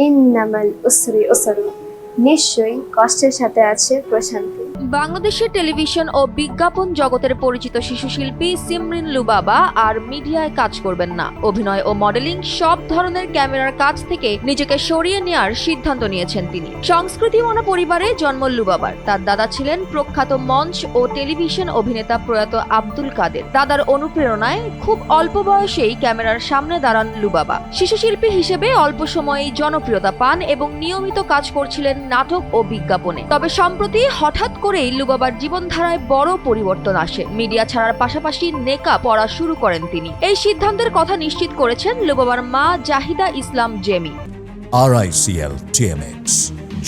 ইন্নামাল উসরি উসরু, নিশ্চয়ই কষ্টের সাথে আছে প্রশান্তি। বাংলাদেশের টেলিভিশন ও বিজ্ঞাপন জগতের পরিচিত শিশুশিল্পী সিমরিন লুবাবা আর মিডিয়ায় কাজ করবেন না। অভিনয় ও মডেলিং সব ধরনের ক্যামেরার কাজ থেকে নিজেকে সরিয়ে নেওয়ার সিদ্ধান্ত নিয়েছেন তিনি। সংস্কৃতিমনা পরিবারে জন্ম লুবাবার। তার দাদা ছিলেন প্রখ্যাত মঞ্চ ও টেলিভিশন অভিনেতা প্রয়াত আব্দুল কাদের। দাদার অনুপ্রেরণায় খুব অল্প বয়সেই ক্যামেরার সামনে দাঁড়ান লুবাবা। শিশুশিল্পী হিসেবে অল্প সময়েই জনপ্রিয়তা পান এবং নিয়মিত কাজ করছিলেন নাটক ও বিজ্ঞাপনে। তবে সম্প্রতি হঠাৎ করেই লুবাবার জীবনধারায় বড় পরিবর্তন আসে। মিডিয়া ছাড়ার পাশাপাশি নেকাব পরা শুরু করেন তিনি। এই সিদ্ধান্তের কথা নিশ্চিত করেছেন লুবাবার মা জাহিদা ইসলাম জেমি। RICL TMX,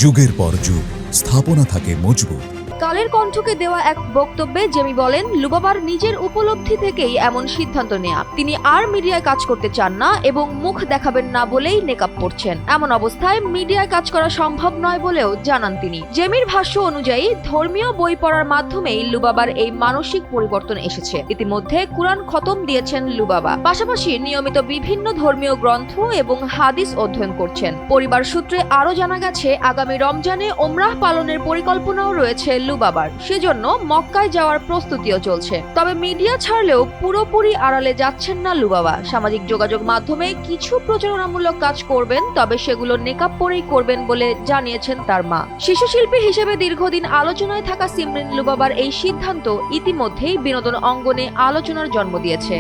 যুগের পর যুগ স্থাপনা থাকে মজবুত। কালের কণ্ঠকে দেওয়া এক বক্তব্যে জেমি বলেন, লুবাবার নিজের উপলব্ধি থেকেই এমন সিদ্ধান্ত নেয়া। তিনি আর মিডিয়ায় কাজ করতে চান না এবং মুখ দেখাবেন না বলেই নেকাব পরছেন। এমন অবস্থায় মিডিয়ায় কাজ করা সম্ভব নয় বলেও জানান তিনি। জেমির ভাষ্য অনুযায়ী ধর্মীয় বই পড়ার মাধ্যমেই লুবাবার এই মানসিক পরিবর্তন এসেছে। ইতিমধ্যে কুরআন খতম দিয়েছেন লুবাবা। পাশাপাশি নিয়মিত বিভিন্ন ধর্মীয় গ্রন্থ এবং হাদিস অধ্যয়ন করছেন। পরিবার সূত্রে আরও জানা গেছে, আগামী রমজানে ওমরাহ পালনের পরিকল্পনাও রয়েছে লুবাবার। সেজন্য মক্কায় যাওয়ার প্রস্তুতিও চলছে। তবে মিডিয়া ছাড়লেও পুরোপুরি আড়ালে যাচ্ছেন না লুবাবা। সামাজিক যোগাযোগ মাধ্যমে কিছু প্রচারণামূলক কাজ করবেন, তবে সেগুলো নেকাব পরেই করবেন বলে জানিয়েছেন তার মা। শিশুশিল্পী হিসেবে দীর্ঘদিন আলোচনায় থাকা সিমরিন লুবাবার এই সিদ্ধান্ত ইতিমধ্যেই বিনোদন অঙ্গনে আলোচনার জন্ম দিয়েছে।